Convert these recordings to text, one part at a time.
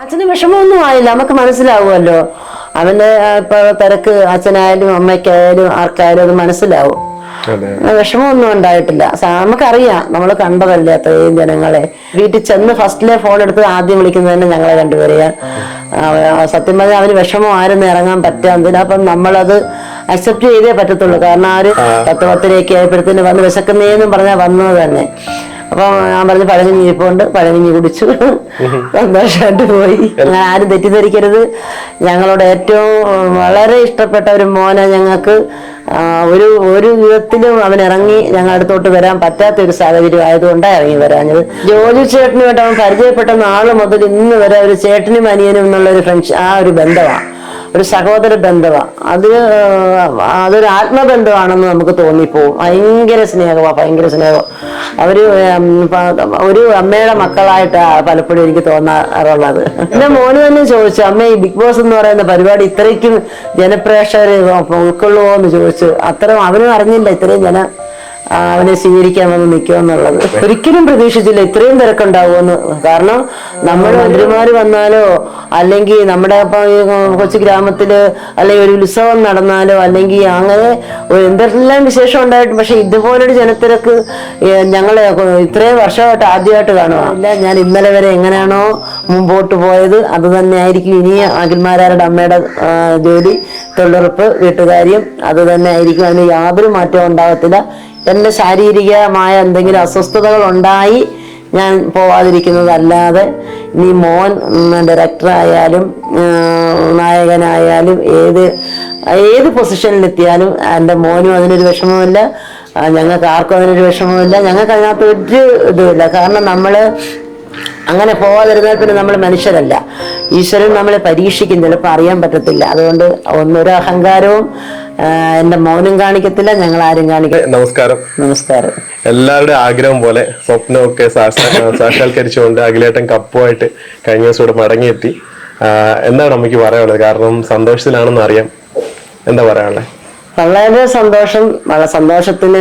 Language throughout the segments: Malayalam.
അച്ഛന് വിഷമമൊന്നും ആയില്ല, നമുക്ക് മനസ്സിലാവുമല്ലോ. അവന്റെ ഇപ്പൊ തിരക്ക് അച്ഛനായാലും അമ്മയ്ക്കായാലും ആർക്കായാലും അത് മനസ്സിലാവും. വിഷമമൊന്നും ഉണ്ടായിട്ടില്ല. നമുക്കറിയാം, നമ്മൾ കണ്ടതല്ലേ അത്രയും ജനങ്ങളെ. വീട്ടിൽ ചെന്ന് ഫസ്റ്റിലെ ഫോൺ എടുത്ത് ആദ്യം വിളിക്കുന്നത് തന്നെ ഞങ്ങളെ രണ്ടുപേരെയാ. സത്യം പറഞ്ഞാൽ അവന് വിഷമമായിരുന്നു ഇറങ്ങാൻ പറ്റാതില്ല. അപ്പം നമ്മളത് അക്സെപ്റ്റ് ചെയ്തേ പറ്റത്തുള്ളൂ. കാരണം ആ ഒരു 10-10:30 ആയപ്പോഴത്തേന് വന്ന് വിശക്കുന്നേന്നും പറഞ്ഞാൽ വന്നത് തന്നെ. അപ്പൊ ഞാൻ പറഞ്ഞു പഴകഞ്ഞി ഇരിപ്പുണ്ട്, പഴകഞ്ഞി കുടിച്ചു, സന്തോഷമായിട്ട് പോയി. അങ്ങനെ ആരും തെറ്റിദ്ധരിക്കരുത്. ഞങ്ങളോട് ഏറ്റവും വളരെ ഇഷ്ടപ്പെട്ട ഒരു മോനെ ഞങ്ങൾക്ക് ഒരു വിധത്തിലും അവൻ ഇറങ്ങി ഞങ്ങളുടെ അടുത്തോട്ട് വരാൻ പറ്റാത്ത ഒരു സാഹചര്യം ആയതുകൊണ്ടാണ് ഇറങ്ങി വരാഞ്ഞത്. ജോലി ചേട്ടനുമായിട്ട് അവൻ പരിചയപ്പെട്ട നാള് മുതൽ ഇന്ന് വരെ ഒരു ചേട്ടനും അനിയനും എന്നുള്ള ഒരു ഫ്രണ്ട്ഷിപ്പ്, ആ ഒരു ബന്ധമാണ്, ഒരു സഹോദര ബന്ധമാണ്. അതൊരു ആത്മബന്ധമാണെന്ന് നമുക്ക് തോന്നിപ്പോവും. ഭയങ്കര സ്നേഹമാണ്, ഭയങ്കര സ്നേഹം. ഒരു അമ്മയുടെ മക്കളായിട്ടാണ് പലപ്പോഴും എനിക്ക് തോന്നാറുള്ളത്. എന്റെ മോന് തന്നെ ചോദിച്ചു, അമ്മ ഈ ബിഗ് ബോസ് എന്ന് പറയുന്ന പരിപാടി ഇത്രയ്ക്കും ജനപ്രേക്ഷകർ ഉൾക്കൊള്ളുമോ എന്ന് ചോദിച്ചു. അത്രയും അവനും അറിഞ്ഞില്ല ഇത്രയും അവനെ സ്വീകരിക്കാൻ വന്ന് നിൽക്കുമെന്നുള്ളത്. ഒരിക്കലും പ്രതീക്ഷിച്ചില്ല ഇത്രയും തിരക്കുണ്ടാവുമെന്ന്. കാരണം നമ്മുടെ മന്ത്രിമാര് വന്നാലോ, അല്ലെങ്കിൽ നമ്മുടെ കൊച്ചു ഗ്രാമത്തില് അല്ലെങ്കിൽ ഒരു ഉത്സവം നടന്നാലോ, അല്ലെങ്കിൽ അങ്ങനെ എന്തെല്ലാം വിശേഷം ഉണ്ടായിട്ട്, പക്ഷെ ഇതുപോലൊരു ജനത്തിരക്ക് ഞങ്ങള് ഇത്രയും വർഷമായിട്ട് ആദ്യമായിട്ട് കാണുക. ഞാൻ ഇന്നലെ വരെ എങ്ങനെയാണോ മുമ്പോട്ട് പോയത് അത് തന്നെ ആയിരിക്കും ഇനി അഖിൽമാരാരുടെ അമ്മയുടെ ജോലി, തൊഴിലുറപ്പ്, വീട്ടുകാര്യം അത് തന്നെ ആയിരിക്കും. അതിന് യാതൊരു മാറ്റവും ഉണ്ടാകത്തില്ല. എൻ്റെ ശാരീരികമായ എന്തെങ്കിലും അസ്വസ്ഥതകൾ ഉണ്ടായി ഞാൻ പോവാതിരിക്കുന്നതല്ലാതെ ഇനി മോൻ ഡയറക്ടറായാലും നായകനായാലും ഏത് പൊസിഷനിലെത്തിയാലും എൻ്റെ മോനും അതിനൊരു വിഷമമില്ല, ഞങ്ങൾക്ക് ആർക്കും അതിനൊരു വിഷമമില്ല. ഞങ്ങൾക്ക് അതിനകത്ത് ഒരു ഇതുമില്ല. കാരണം നമ്മൾ അങ്ങനെ പോവാതിരുന്നാൽ പിന്നെ നമ്മൾ മനുഷ്യരല്ല. ഈശ്വരൻ നമ്മളെ പരീക്ഷിക്കും, ചിലപ്പോൾ അറിയാൻ പറ്റത്തില്ല. അതുകൊണ്ട് ഒന്നൊരു അഹങ്കാരവും എന്റെ മൗനം കാണിക്കത്തില്ല, ഞങ്ങൾ ആരും കാണിക്കില്ല. നമസ്കാരം. നമസ്കാരം. എല്ലാവരുടെ ആഗ്രഹം പോലെ സ്വപ്നമൊക്കെ സാക്ഷാത്കരിച്ചുകൊണ്ട് അഖിലേട്ടൻ കപ്പുമായിട്ട് കഴിഞ്ഞ ദിവസം ഇവിടെ മടങ്ങിയെത്തി. എന്താണ് നമുക്ക് പറയാനുള്ളത്? കാരണം സന്തോഷത്തിലാണെന്ന് അറിയാം, എന്താ പറയാനുള്ളത്? വളരെ സന്തോഷം. വളരെ സന്തോഷത്തിന്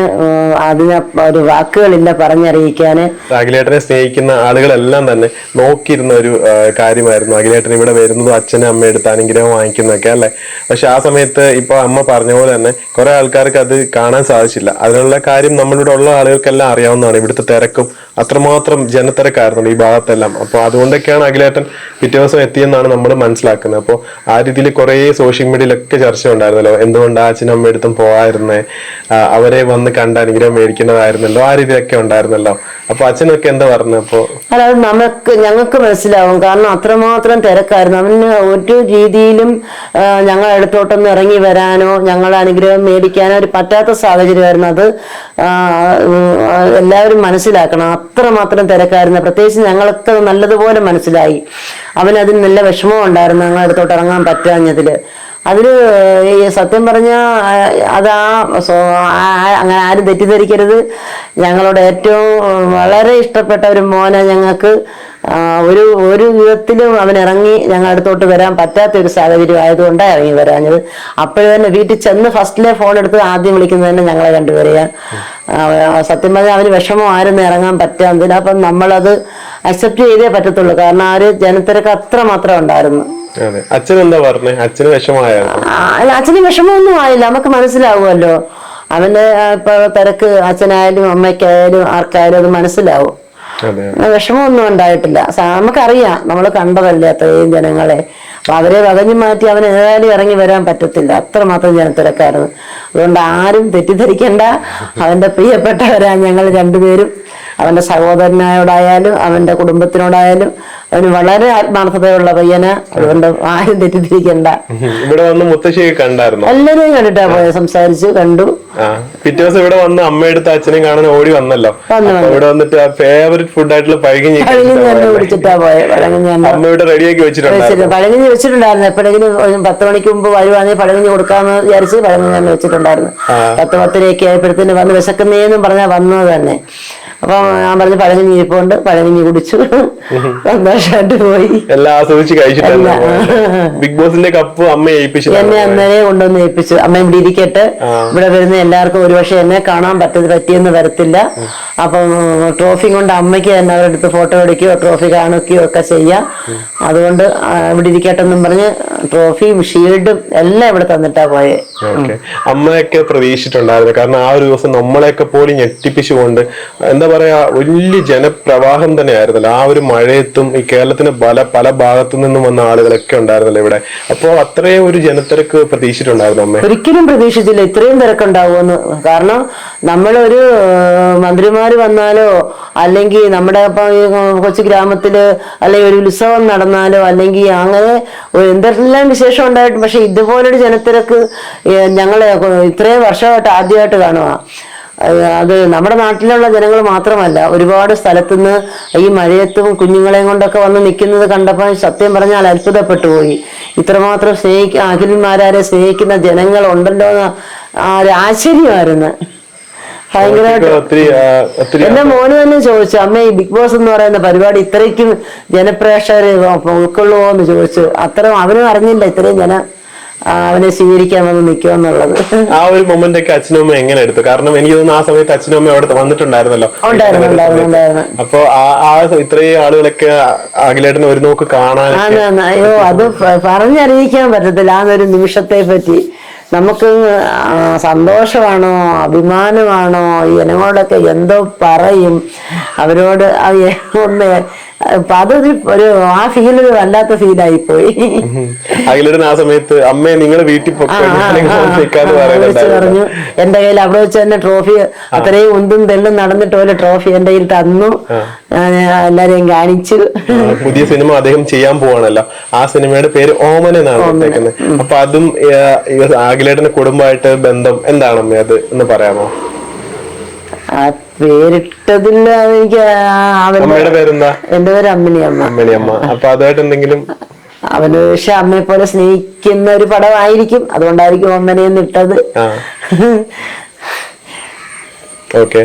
അതിന് ഒരു വാക്കുകളില്ല പറഞ്ഞറിയിക്കാന്. അഖിലേട്ടനെ സ്നേഹിക്കുന്ന ആളുകളെല്ലാം തന്നെ നോക്കിയിരുന്ന ഒരു കാര്യമായിരുന്നു അഖിലേട്ടൻ ഇവിടെ വരുന്നതും അച്ഛനും അമ്മ എടുത്ത് അനുഗ്രഹം വാങ്ങിക്കുന്നതൊക്കെ അല്ലെ. പക്ഷെ ആ സമയത്ത് ഇപ്പൊ അമ്മ പറഞ്ഞ പോലെ തന്നെ കുറെ ആൾക്കാർക്ക് അത് കാണാൻ സാധിച്ചില്ല. അതിനുള്ള കാര്യം നമ്മളിവിടെ ഉള്ള ആളുകൾക്കെല്ലാം അറിയാവുന്നതാണ്. ഇവിടുത്തെ തിരക്കും അത്രമാത്രം ജനത്തിരക്കായിരുന്നു ഈ ഭാഗത്തെല്ലാം. അപ്പോൾ അതുകൊണ്ടൊക്കെയാണ് അഖിലേട്ടൻ പിറ്റേ ദിവസം എത്തിയെന്നാണ് നമ്മൾ മനസ്സിലാക്കുന്നത്. അപ്പോൾ ആ രീതിയിൽ കുറെ സോഷ്യൽ മീഡിയയിലൊക്കെ ചർച്ച ഉണ്ടായിരുന്നല്ലോ, എന്തുകൊണ്ട് അച്ഛനും അമ്മ എടുത്തും പോകായിരുന്നേ, അവരെ വന്ന് കണ്ട് അനുഗ്രഹം മേടിക്കുന്നതായിരുന്നല്ലോ, ആ രീതിയൊക്കെ ഉണ്ടായിരുന്നല്ലോ. അപ്പൊ അച്ഛനൊക്കെ എന്താ പറഞ്ഞത്? അപ്പോ അതായത് ഞങ്ങൾക്ക് മനസ്സിലാവും. കാരണം അത്രമാത്രം തിരക്കായിരുന്നു. അവന് ഒരു രീതിയിലും ഞങ്ങൾ അടുത്തോട്ടൊന്ന് ഇറങ്ങി വരാനോ ഞങ്ങളുടെ അനുഗ്രഹം മേടിക്കാനോ ഒരു പറ്റാത്ത സാഹചര്യമായിരുന്നു. അത് എല്ലാവരും മനസ്സിലാക്കണം. അത്രമാത്രം തിരക്കായിരുന്നു. പ്രത്യേകിച്ച് ഞങ്ങൾക്ക് നല്ലതുപോലെ മനസ്സിലായി. അവനതിന് നല്ല വിഷമം ഉണ്ടായിരുന്നു ഞങ്ങളുടെ അടുത്തോട്ട് ഇറങ്ങാൻ പറ്റാഞ്ഞതില്. അതില് സത്യം പറഞ്ഞാൽ അങ്ങനെ ആരും തെറ്റിദ്ധരിക്കരുത്. ഞങ്ങളോട് ഏറ്റവും വളരെ ഇഷ്ടപ്പെട്ട ഒരു മോനെ ഞങ്ങൾക്ക് ഒരു വിധത്തിലും അവൻ ഇറങ്ങി ഞങ്ങളുടെ അടുത്തോട്ട് വരാൻ പറ്റാത്ത ഒരു സാഹചര്യം ആയതുകൊണ്ടാണ് ഇറങ്ങി വരാഞ്ഞത്. അപ്പോഴും തന്നെ വീട്ടിൽ ചെന്ന് ഫസ്റ്റിലെ ഫോൺ എടുത്ത് ആദ്യം വിളിക്കുന്നത് തന്നെ ഞങ്ങളെ രണ്ടുപേരെയാ. സത്യം പറഞ്ഞാൽ അവന് വിഷമമായിരുന്നു ഇറങ്ങാൻ പറ്റാതില്ല. അപ്പം നമ്മളത് അക്സെപ്റ്റ് ചെയ്തേ പറ്റത്തുള്ളൂ. കാരണം ആ ഒരു ജനത്തിരക്ക് അത്രമാത്രം ഉണ്ടായിരുന്നു. അച്ഛൻ എന്താ പറഞ്ഞേ? അച്ഛന് വിഷമമായ? അല്ല, അച്ഛന് വിഷമമൊന്നും ആയില്ല, നമുക്ക് മനസ്സിലാവുമല്ലോ. അവന്റെ ഇപ്പൊ തിരക്ക് അച്ഛനായാലും അമ്മയ്ക്കായാലും ആർക്കായാലും അത് മനസ്സിലാവും. വിഷമമൊന്നും ഉണ്ടായിട്ടില്ല. നമുക്കറിയാം, നമ്മൾ കണ്ടതല്ലേ അത്രയും ജനങ്ങളെ. അപ്പൊ അവരെ വകഞ്ഞു മാറ്റി അവൻ ഏതായാലും ഇറങ്ങി വരാൻ പറ്റത്തില്ല, അത്രമാത്രം ജനത്തിരക്കായിരുന്നു. അതുകൊണ്ട് ആരും തെറ്റിദ്ധരിക്കണ്ട. അവന്റെ പ്രിയപ്പെട്ടവരാ ഞങ്ങൾ രണ്ടുപേരും. അവന്റെ സഹോദരനോടായാലും അവന്റെ കുടുംബത്തിനോടായാലും അവന് വളരെ ആത്മാർത്ഥതയുള്ള പയ്യന്. അതുകൊണ്ട് ആരും തെറ്റിദ്ധരിക്കണ്ട. ഇവിടെ വന്ന് മുത്തശ്ശിയെ കണ്ടായിരുന്നു? എല്ലാരെയും കണ്ടിട്ടാ പോയ, സംസാരിച്ചു, കണ്ടു. പിറ്റേ ദിവസം ഇവിടെ വന്ന് അമ്മയെടുത്ത് അച്ഛനെയും കാണാൻ ഓടി വന്നല്ലോ. ഇവിടെ വന്നിട്ട് ഫേവറേറ്റ് ഫുഡ് ആയിട്ടുള്ള പഴകഞ്ഞി കുടിച്ചിട്ടാ പോയത്. അമ്മയുടെ റെഡിയാക്കി വെച്ചിട്ടുണ്ട്. പഴകഞ്ഞി വെച്ചിട്ടുണ്ടായിരുന്നു. എപ്പോഴെങ്കിലും 10 മണിക്ക് മുമ്പ് വരുവാണെങ്കിൽ പഴകഞ്ഞി കൊടുക്കാമെന്ന് വിചാരിച്ച് പഴകഞ്ഞി തന്നെ വെച്ചിട്ടുണ്ടായിരുന്നു. 10-10:30 ആയപ്പോഴത്തേന് വന്ന് വിശക്കുന്നേന്നും പറഞ്ഞാൽ വന്നത് തന്നെ. അപ്പൊ ഞാൻ പറഞ്ഞു പഴകഞ്ഞി ഇരിപ്പുണ്ട്, പഴകഞ്ഞി കുടിച്ചു, സന്തോഷമായിട്ട് പോയി. എല്ലാം ആസ്വദിച്ച് കഴിച്ചിട്ടാണ്. ബിഗ് ബോസിന്റെ കപ്പ് അമ്മ ഏൽപ്പിച്ചു, എന്നെ അന്നേരെ കൊണ്ടുവന്ന് ഏൽപ്പിച്ചു. അമ്മ ഇവിടെ ഇരിക്കട്ടെ, ഇവിടെ വരുന്ന എല്ലാവർക്കും ഒരുപക്ഷെ എന്നെ കാണാൻ പറ്റിയെന്ന് വരത്തില്ല, അപ്പം ട്രോഫി കൊണ്ട് അമ്മയ്ക്ക് തന്നെ അവരുടെ അടുത്ത് ഫോട്ടോ എടുക്കുകയോ ട്രോഫി കാണിക്കുകയോ ഒക്കെ ചെയ്യാം, അതുകൊണ്ട് ഇവിടെ ഇരിക്കട്ടെന്നും പറഞ്ഞ് ട്രോഫിയും ഷീൽഡും എല്ലാം ഇവിടെ തന്നിട്ടാ പോയെ. അമ്മയൊക്കെ പ്രതീക്ഷിച്ചിട്ടുണ്ടായിരുന്നു, കാരണം ആ ഒരു ദിവസം നമ്മളെയൊക്കെ പോലും ഞെട്ടിപ്പിച്ചുകൊണ്ട് എന്താ പറയാ വലിയ ജനപ്രവാഹം തന്നെയായിരുന്നല്ലോ. ആ ഒരു മഴയത്തും ഈ കേരളത്തിന് പല ഭാഗത്തു നിന്നും വന്ന ആളുകളൊക്കെ ഉണ്ടായിരുന്നല്ലോ ഇവിടെ. അപ്പോ അത്രയും ഒരു ജനത്തിരക്ക് പ്രതീക്ഷിച്ചിട്ടുണ്ടായിരുന്നു അമ്മ? ഒരിക്കലും പ്രതീക്ഷിച്ചില്ല ഇത്രയും തിരക്കുണ്ടാവുമെന്ന്. കാരണം നമ്മളൊരു മന്ത്രിമാര് വന്നാലോ അല്ലെങ്കിൽ നമ്മുടെ ഇപ്പൊ കൊച്ചു ഗ്രാമത്തില് അല്ലെങ്കിൽ ഒരു ഉത്സവം നടന്നാലോ അല്ലെങ്കിൽ അങ്ങനെ എന്തെല്ലാം വിശേഷം ഉണ്ടായിട്ട്, പക്ഷെ ഇതുപോലൊരു ജനത്തിരക്ക് ഞങ്ങള് ഇത്രയും വർഷമായിട്ട് ആദ്യമായിട്ട് കാണുക. അത് നമ്മുടെ നാട്ടിലുള്ള ജനങ്ങൾ മാത്രമല്ല, ഒരുപാട് സ്ഥലത്തുനിന്ന് ഈ മഴയത്തും കുഞ്ഞുങ്ങളെയും കൊണ്ടൊക്കെ വന്ന് നിൽക്കുന്നത് കണ്ടപ്പോൾ സത്യം പറഞ്ഞാൽ അത്ഭുതപ്പെട്ടു പോയി. ഇത്രമാത്രം അഖിലന്മാരെ സ്നേഹിക്കുന്ന ജനങ്ങൾ ഉണ്ടല്ലോ എന്ന് ഒരു ആശ്ചര്യമായിരുന്നു. ഭയങ്കരമായിട്ട് എന്റെ മോന് തന്നെ ചോദിച്ചു, അമ്മ ഈ ബിഗ് ബോസ് എന്ന് പറയുന്ന പരിപാടി ഇത്രയ്ക്കും ജനപ്രേക്ഷകർ ഉൾക്കൊള്ളുമോ എന്ന് ചോദിച്ചു. അത്രയും അവനും അറിഞ്ഞില്ല ഇത്രയും അവനെ സ്വീകരിക്കാൻ വന്ന് നിൽക്കുമെന്നുള്ളത്. ആ ഒരു മൊമെന്റ് ഒക്കെ അച്ഛനും അമ്മ എങ്ങനെ എടുത്തു? കാരണം എനിക്ക് തോന്നുന്നു ആ സമയത്ത് അച്ഛനും അമ്മ അവിടെ വന്നിട്ടുണ്ടായിരുന്നല്ലോ. അപ്പൊ ആ ഇത്രയും ആളുകളൊക്കെ അഖിലേട്ടനെ ഒരു നോക്ക് കാണാൻ, അയ്യോ അത് പറഞ്ഞറിയിക്കാൻ പറ്റത്തില്ല. ആ ഒരു നിമിഷത്തെ പറ്റി നമുക്ക് സന്തോഷമാണോ അഭിമാനമാണോ, ജനങ്ങളോടൊക്കെ എന്തോ പറയും, അവരോട് ഒന്ന് അതൊരു ആ ഫീൽ ഒരു വല്ലാത്ത ഫീലായി പോയി. അഖിലേട്ടൻ ആ സമയത്ത് അമ്മയെ നിങ്ങൾ വീട്ടിൽ പറഞ്ഞു. എന്റെ കയ്യിൽ അവിടെ വെച്ച് തന്നെ ട്രോഫി, അത്രയും ഉന്തും തെല്ലും നടന്നിട്ട് പോലെ ട്രോഫി എന്റെ കയ്യിൽ തന്നു, എല്ലാരെയും കാണിച്ചു. പുതിയ സിനിമ അദ്ദേഹം ചെയ്യാൻ പോവാണല്ലോ, ആ സിനിമയുടെ പേര് ഓമന എന്നാണ് ഇട്ടേക്കുന്നത്. അപ്പൊ അതും അഖിലേട്ടന്റെ കുടുംബമായിട്ട് ബന്ധം എന്താണ് അമ്മ, അത് എന്ന് പറയാമോ? ആ പേരിട്ടതിൽ എനിക്ക് അമ്മയുടെ പേരെന്താ? എന്റെ പേര് അമ്മിണിയമ്മ. അമ്മിണിയമ്മ. അപ്പൊ അതായിട്ട് എന്തെങ്കിലും അവന് പക്ഷെ അമ്മയെ പോലെ സ്നേഹിക്കുന്ന ഒരു പടമായിരിക്കും, അതുകൊണ്ടായിരിക്കും അമ്മനെന്ന് ഇട്ടത്. ഓക്കെ.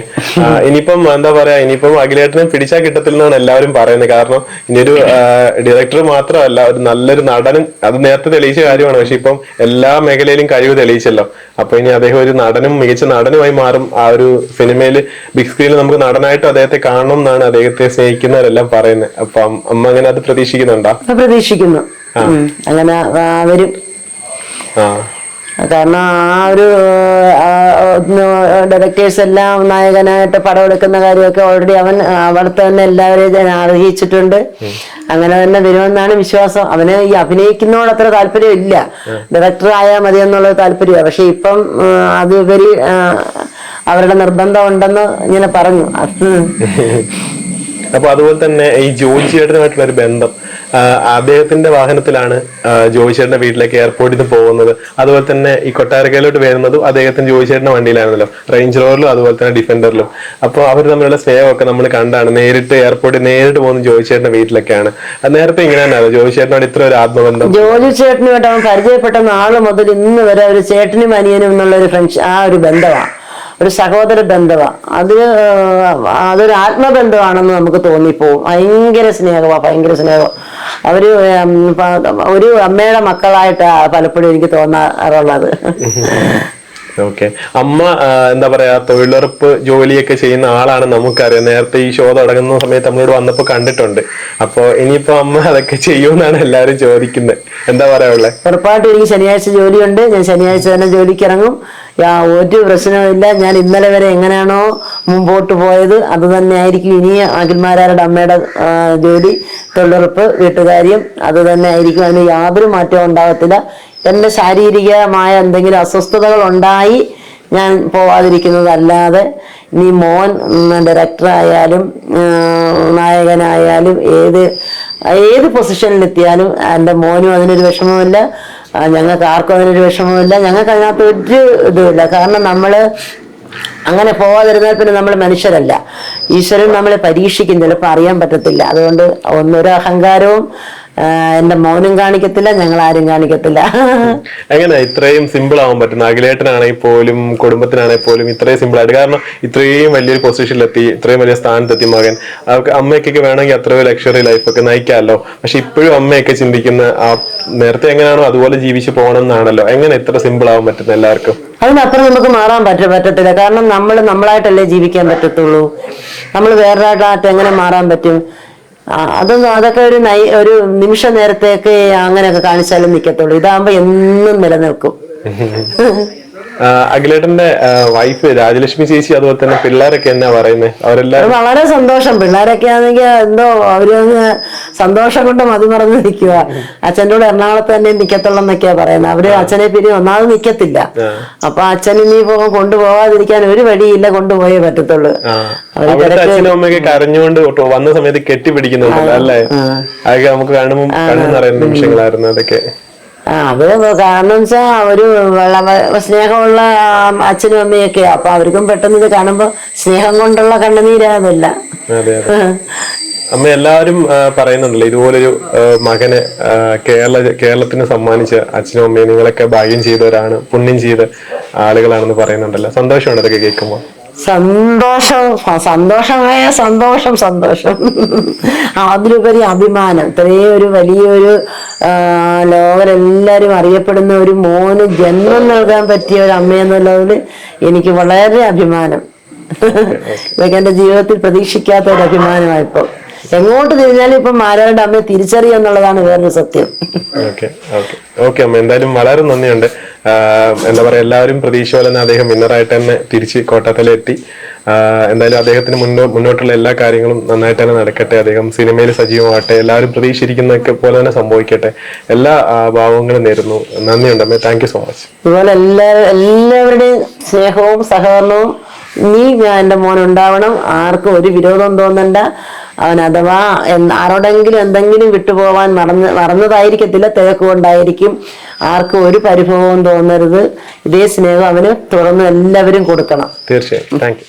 ഇനിയിപ്പം എന്താ പറയാ, ഇനിയിപ്പം അഖിലേട്ടനെ പിടിച്ചാൽ കിട്ടത്തില്ലെന്നാണ് എല്ലാവരും പറയുന്നത്. കാരണം ഇനിയൊരു ഡയറക്ടർ മാത്രമല്ല, ഒരു നല്ലൊരു നടനും, അത് നേരത്തെ തെളിയിച്ച കാര്യമാണ്. പക്ഷെ ഇപ്പം എല്ലാ മേഖലയിലും കഴിവ് തെളിയിച്ചല്ലോ. അപ്പൊ ഇനി അദ്ദേഹം ഒരു നടനും മികച്ച നടനുമായി മാറും. ആ ഒരു സിനിമയില് ബിഗ് സ്ക്രീനിൽ നമുക്ക് നടനായിട്ട് അദ്ദേഹത്തെ കാണണം എന്നാണ് അദ്ദേഹത്തെ സ്നേഹിക്കുന്നവരെല്ലാം പറയുന്നത്. അപ്പൊ അമ്മ അങ്ങനെ അത് പ്രതീക്ഷിക്കുന്നുണ്ടോ? പ്രതീക്ഷിക്കുന്നു, അങ്ങനെ വരും. കാരണം ആ ഒരു ഡയറക്ടേഴ്സ് എല്ലാം നായകനായിട്ട് പടം എടുക്കുന്ന കാര്യമൊക്കെ ഓൾറെഡി അവൻ അവിടെ തന്നെ എല്ലാവരെയും അറിയിച്ചിട്ടുണ്ട്. അങ്ങനെ തന്നെ വരുമെന്നാണ് വിശ്വാസം. അവന് ഈ അഭിനയിക്കുന്നതോട് അത്ര താല്പര്യം ഇല്ല, ഡയറക്ടർ ആയാൽ മതി എന്നുള്ള താല്പര്യമാണ്. പക്ഷെ ഇപ്പം അത് ഇവര് അവരുടെ നിർബന്ധം ഉണ്ടെന്ന് ഇങ്ങനെ പറഞ്ഞു. അപ്പൊ അതുപോലെ തന്നെ ഈ ജോജി ചേട്ടനുമായിട്ടുള്ള ഒരു ബന്ധം, അദ്ദേഹത്തിന്റെ വാഹനത്തിലാണ് ജോജി ചേട്ടന്റെ വീട്ടിലേക്ക് എയർപോർട്ടിൽ നിന്ന് പോകുന്നത്. അതുപോലെ തന്നെ ഈ കൊട്ടാരക്കരയിലോട്ട് വരുന്നതും അദ്ദേഹത്തിന് ജോജി ചേട്ടന്റെ വണ്ടിയിലാണല്ലോ, റേഞ്ച് റോവറിലും അതുപോലെ തന്നെ ഡിഫൻഡറിലും. അപ്പൊ അവർ തമ്മിലുള്ള സ്നേഹമൊക്കെ നമ്മൾ കണ്ടാണ്. നേരിട്ട് എയർപോർട്ടിൽ നേരിട്ട് പോകുന്ന ജോജി ചേട്ടന്റെ വീട്ടിലൊക്കെയാണ്. നേരത്തെ ഇങ്ങനെ തന്നെയാണ് ജോജി ചേട്ടനോട് ഇത്ര ഒരു ആത്മബന്ധം? ജോജി ചേട്ടനുമായിട്ട് അവൻ പരിചയപ്പെട്ട നാള് മുതൽ ഇന്ന് വരെ ഒരു ചേട്ടനും അനിയനും എന്നുള്ള ഒരു ആ ഒരു ബന്ധമാണ്, ഒരു സഹോദര ബന്ധമാണ്. അതൊരു ആത്മബന്ധമാണെന്ന് നമുക്ക് തോന്നിപ്പോവും. ഭയങ്കര സ്നേഹമാണ്, ഭയങ്കര സ്നേഹം. അവര് ഒരു അമ്മയുടെ മക്കളായിട്ട് പലപ്പോഴും എനിക്ക് തോന്നാറുള്ളത്. ഓക്കെ. അമ്മ എന്താ പറയാ, തൊഴിലുറപ്പ് ജോലിയൊക്കെ ചെയ്യുന്ന ആളാണ് നമുക്കറിയാം. നേരത്തെ ഈ ഷോ തുടങ്ങുന്ന സമയത്ത് നമ്മളോട് വന്നപ്പോ കണ്ടിട്ടുണ്ട്. അപ്പൊ ഇനിയിപ്പോ അമ്മ അതൊക്കെ ചെയ്യുമെന്നാണ് എല്ലാവരും ചോദിക്കുന്നത്. എന്താ പറയാനുള്ളത്? ഉറപ്പായിട്ടും എനിക്ക് ശനിയാഴ്ച ജോലിയുണ്ട്. ഞാൻ ശനിയാഴ്ച തന്നെ ജോലിക്ക് ഇറങ്ങും. ഒരു പ്രശ്നവുമില്ല. ഞാൻ ഇന്നലെ വരെ എങ്ങനെയാണോ മുമ്പോട്ട് പോയത് അത് തന്നെ ആയിരിക്കും ഇനി അഖിൽമാരാരുടെ അമ്മയുടെ ജോലി, തൊഴിലുറപ്പ്, വീട്ടുകാര്യം അത് തന്നെ ആയിരിക്കും. അതിന് യാതൊരു മാറ്റവും ഉണ്ടാകത്തില്ല. എൻ്റെ ശാരീരികമായ എന്തെങ്കിലും അസ്വസ്ഥതകൾ ഉണ്ടായി ഞാൻ പോവാതിരിക്കുന്നതല്ലാതെ നീ മോൻ ഡയറക്ടറായാലും നായകനായാലും ഏത് പൊസിഷനിലെത്തിയാലും എൻ്റെ മോനും അതിനൊരു വിഷമമില്ല, ഞങ്ങൾക്ക് ആർക്കും അതിനൊരു വിഷമമില്ല. ഞങ്ങൾക്ക് അതിനകത്ത് ഒരു ഇതുമില്ല. കാരണം നമ്മള് അങ്ങനെ പോവാതിരുന്നാൽ പിന്നെ നമ്മൾ മനുഷ്യരല്ല. ഈശ്വരൻ നമ്മളെ പരീക്ഷിക്കും, ചിലപ്പോൾ അറിയാൻ പറ്റത്തില്ല. അതുകൊണ്ട് ഒന്നൊരു അഹങ്കാരവും എന്റെ മോനും കാണിക്കത്തില്ല, ഞങ്ങൾ ആരും കാണിക്കത്തില്ല. എങ്ങനെ ഇത്രയും സിമ്പിൾ ആവാൻ പറ്റുന്ന? അഖിലേട്ടനാണെങ്കിൽ പോലും കുടുംബത്തിനാണെങ്കിൽ പോലും ഇത്രയും സിമ്പിൾ ആയിട്ട്, കാരണം ഇത്രയും വലിയൊരു പൊസിഷനിലെത്തി, ഇത്രയും വലിയ സ്ഥാനത്തെത്തി മകൻ, അവർക്ക് അമ്മയ്ക്കൊക്കെ വേണമെങ്കിൽ അത്രയോ ലക്ഷറി ലൈഫൊക്കെ നയിക്കാമല്ലോ. പക്ഷെ ഇപ്പോഴും അമ്മയൊക്കെ ചിന്തിക്കുന്ന ആ നേരത്തെ എങ്ങനെയാണോ അതുപോലെ ജീവിച്ചു പോകണം എന്നാണല്ലോ. എങ്ങനെ ഇത്ര സിമ്പിൾ ആവാൻ പറ്റുന്ന എല്ലാവർക്കും? അതിനപ്പുറം നമുക്ക് മാറാൻ പറ്റത്തില്ല. കാരണം നമ്മൾ നമ്മളായിട്ടല്ലേ ജീവിക്കാൻ പറ്റത്തുള്ളൂ. നമ്മൾ വേറൊരാളായിട്ട് എങ്ങനെ മാറാൻ പറ്റും? അതൊക്കെ ഒരു നിമിഷ നേരത്തേക്ക് അങ്ങനെയൊക്കെ കാണിച്ചാലും നിൽക്കത്തുള്ളൂ. ഇതാകുമ്പോ എന്നും നിലനിൽക്കും. അഖിലേട്ടന്റെ വൈഫ് രാജലക്ഷ്മി ചേച്ചി അതുപോലെ തന്നെ പിള്ളേരൊക്കെ എന്നാ പറയുന്നത്? അവരെല്ലാം വളരെ സന്തോഷം. പിള്ളേരൊക്കെ ആണെങ്കിൽ എന്തോ അവര് സന്തോഷം കൊണ്ട് മതിമറന്ന് നിൽക്കുക. അച്ഛൻ്റെ കൂടെ എറണാകുളത്ത് തന്നെ നിക്കത്തുള്ളൂ എന്നൊക്കെയാ പറയുന്നത്. അവര് അച്ഛനെ പിന്നെ ഒന്നാമത് നിക്കത്തില്ല. അപ്പൊ അച്ഛൻ ഇനി കൊണ്ടുപോകാതിരിക്കാൻ ഒരു വഴിയില്ല, കൊണ്ടുപോയേ പറ്റത്തുള്ളൂ. അച്ഛനും അമ്മയൊക്കെ കരഞ്ഞുകൊണ്ട് വന്ന സമയത്ത് കെട്ടിപ്പിടിക്കുന്നുണ്ടല്ലോ അല്ലേ? അതൊക്കെ നമുക്ക് കാണുമ്പോൾ കണ്ണു നിറയുന്ന നിമിഷങ്ങളായിരുന്നു അതൊക്കെ. അത് കാരണം വെച്ചാ ഒരു സ്നേഹമുള്ള അച്ഛനും അമ്മയൊക്കെയാ. അപ്പൊ അവർക്കും പെട്ടെന്ന് ഇത് കാണുമ്പോ സ്നേഹം കൊണ്ടുള്ള കണ്ണുനീരാതല്ല. അമ്മ എല്ലാവരും പറയുന്നുണ്ടല്ലോ ഇതുപോലൊരു മകനെ കേരളത്തിന് സമ്മാനിച്ച അച്ഛനും അമ്മയും നിങ്ങളൊക്കെ ഭാഗ്യം ചെയ്തവരാണ്, പുണ്യം ചെയ്ത ആളുകളാണെന്ന് പറയുന്നുണ്ടല്ലോ. സന്തോഷമാണ് അതൊക്കെ കേൾക്കുമ്പോൾ. സന്തോഷമായ സന്തോഷം. അതിലുപരി അഭിമാനം. ഇത്രയും ഒരു വലിയൊരു ലോകരെല്ലാരും അറിയപ്പെടുന്ന ഒരു മോന് ജന്മം നൽകാൻ പറ്റിയ ഒരു അമ്മയെന്നുള്ളതിൽ എനിക്ക് വളരെ അഭിമാനം. ഇതൊക്കെ എന്റെ ജീവിതത്തിൽ പ്രതീക്ഷിക്കാത്ത ഒരു അഭിമാനമായിപ്പോ. എങ്ങോട്ട് തിരിഞ്ഞാലും ഇപ്പൊ ആരാളുടെ അമ്മയെ തിരിച്ചറിയുന്നുള്ളതാണ് വേറൊരു സത്യം. ഓക്കെ അമ്മ, എന്തായാലും വളരെ നന്ദിയുണ്ട്. എന്താ പറയാ, എല്ലാവരും പ്രതീക്ഷ പോലെ തന്നെ അദ്ദേഹം വിന്നറായിട്ട് തന്നെ തിരിച്ച് കോട്ടയത്തിലെത്തി. എന്തായാലും അദ്ദേഹത്തിന് മുന്നോട്ടുള്ള എല്ലാ കാര്യങ്ങളും നന്നായിട്ട് തന്നെ നടക്കട്ടെ. അദ്ദേഹം സിനിമയിൽ സജീവമാകട്ടെ. എല്ലാവരും പ്രതീക്ഷിച്ചിരിക്കുന്നതൊക്കെ പോലെ തന്നെ സംഭവിക്കട്ടെ. എല്ലാ ഭാവങ്ങളും നേരുന്നു. നന്ദിയുണ്ട് അമ്മേ. Thank you so much. ഇതുപോലെ എല്ലാവരുടെയും സ്നേഹവും സഹകരണവും എന്റെ മോൻ ഉണ്ടാവണം. ആർക്കും ഒരു വിരോധം തോന്നണ്ട. അവൻ അഥവാ ആരോടെങ്കിലും എന്തെങ്കിലും വിട്ടുപോവാൻ മറന്നതായിരിക്കത്തില്ല, തിരക്ക് കൊണ്ടായിരിക്കും. ആർക്കും ഒരു പരിഭവവും തോന്നരുത്. ഇതേ സ്നേഹം അവന് തുറന്ന് എല്ലാവരും കൊടുക്കണം. തീർച്ചയായും. Thank you.